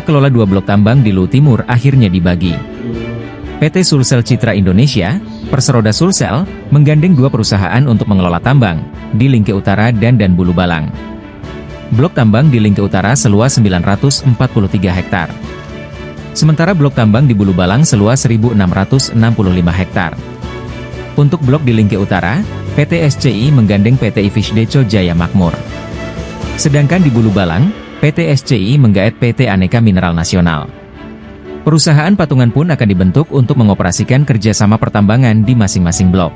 Hak kelola 2 blok tambang di Luwu Timur akhirnya dibagi. PT Sulsel Citra Indonesia, Perseroda Sulsel, menggandeng 2 perusahaan untuk mengelola tambang, di Lingke Utara dan Bulu Balang. Blok tambang di Lingke Utara seluas 943 hektar. Sementara blok tambang di Bulu Balang seluas 1.665 hektar. Untuk blok di Lingke Utara, PT SCI menggandeng PT Ivisdeco Jaya Makmur. Sedangkan di Bulu Balang, PT SCI menggaet PT Aneka Mineral Nasional. Perusahaan patungan pun akan dibentuk untuk mengoperasikan kerjasama pertambangan di masing-masing blok.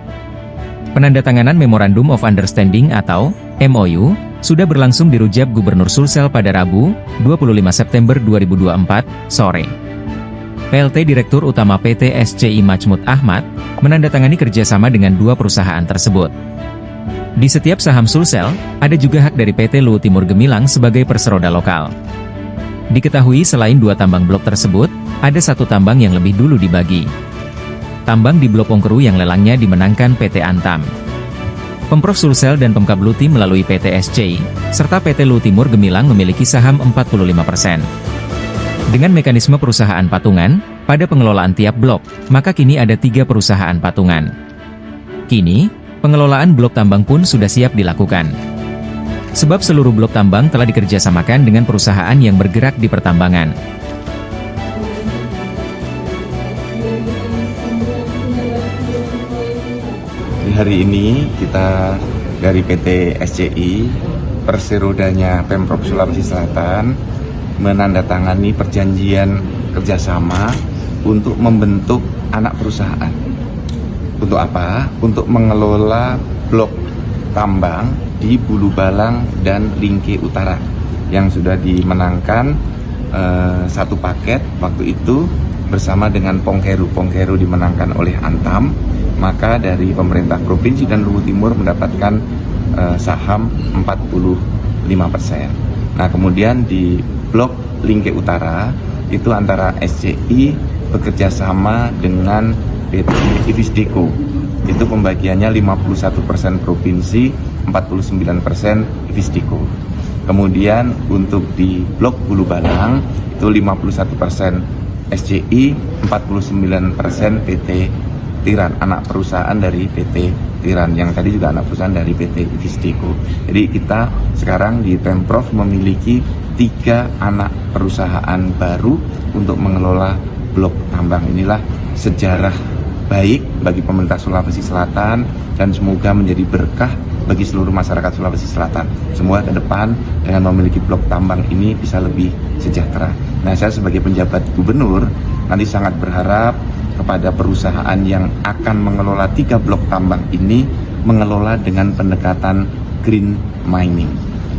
Penandatanganan Memorandum of Understanding atau MOU sudah berlangsung di Rujab Gubernur Sulsel pada Rabu, 25 September 2024, sore. PLT Direktur Utama PT SCI Majmud Ahmad menandatangani kerjasama dengan 2 perusahaan tersebut. Di setiap saham Sulsel, ada juga hak dari PT Luwu Timur Gemilang sebagai perseroda lokal. Diketahui selain 2 tambang blok tersebut, ada 1 tambang yang lebih dulu dibagi. Tambang di Blok Ongkeru yang lelangnya dimenangkan PT Antam. Pemprov Sulsel dan Pemkab Lutim melalui PT SCI, serta PT Luwu Timur Gemilang memiliki saham 45%. Dengan mekanisme perusahaan patungan, pada pengelolaan tiap blok, maka kini ada 3 perusahaan patungan. Kini, pengelolaan blok tambang pun sudah siap dilakukan. Sebab seluruh blok tambang telah dikerjasamakan dengan perusahaan yang bergerak di pertambangan. Di hari ini kita dari PT SCI, perserodanya Pemprov Sulawesi Selatan, menandatangani perjanjian kerjasama untuk membentuk anak perusahaan. Untuk apa? Untuk mengelola blok tambang di Bulu Balang dan Lingke Utara yang sudah dimenangkan 1 paket waktu itu bersama dengan Pongkeru. Pongkeru dimenangkan oleh Antam, maka dari pemerintah provinsi dan Luwu Timur mendapatkan saham 45%. Nah, kemudian di blok Lingke Utara itu antara SCI bekerja sama dengan PT Ivisdeco. Itu pembagiannya 51% provinsi, 49% Ivisdeco. Kemudian untuk di blok Bulu Balang itu 51% SCI, 49% PT Tiran, anak perusahaan dari PT Tiran, yang tadi juga anak perusahaan dari PT Ivisdeco. Jadi kita sekarang di Pemprov memiliki 3 anak perusahaan baru untuk mengelola blok tambang. Inilah sejarah baik bagi pemerintah Sulawesi Selatan dan semoga menjadi berkah bagi seluruh masyarakat Sulawesi Selatan. Semoga ke depan dengan memiliki blok tambang ini bisa lebih sejahtera. Nah, saya sebagai penjabat gubernur nanti sangat berharap kepada perusahaan yang akan mengelola 3 blok tambang ini mengelola dengan pendekatan green mining.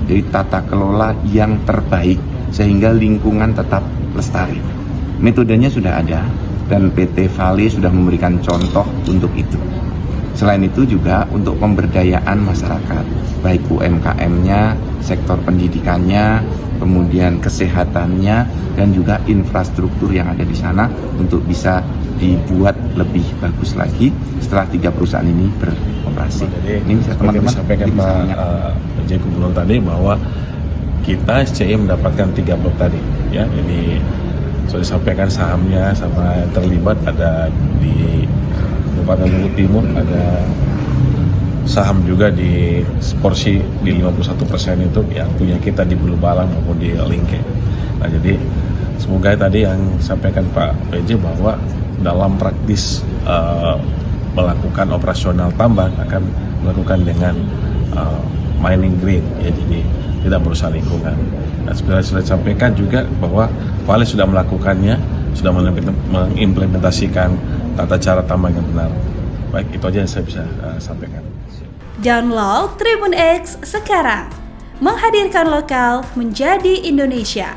Jadi tata kelola yang terbaik sehingga lingkungan tetap lestari. Metodenya sudah ada dan PT Vale sudah memberikan contoh untuk itu. Selain itu juga untuk pemberdayaan masyarakat, baik UMKM-nya, sektor pendidikannya, kemudian kesehatannya, dan juga infrastruktur yang ada di sana untuk bisa dibuat lebih bagus lagi setelah 3 perusahaan ini beroperasi. Jadi, ini bisa teman-teman sampaikan Pak J. Gubernur tadi bahwa kita SCI mendapatkan 3 blok tadi, ya. Ini sudah disampaikan sahamnya sama yang terlibat ada di Kabupaten Luwu Timur, ada saham juga di porsi di 51% itu yang punya kita di Bulu Balang maupun di Lingke. Nah, jadi semoga tadi yang sampaikan Pak PJ bahwa dalam praktis melakukan operasional tambang akan melakukan dengan mining green, ya, jadi tidak merusak lingkungan. Dan sebenarnya sudah disampaikan juga bahwa Vale sudah melakukannya, sudah mengimplementasikan tata cara tambang yang benar. Baik, itu aja yang saya bisa sampaikan. Download Tribun X sekarang, menghadirkan lokal menjadi Indonesia.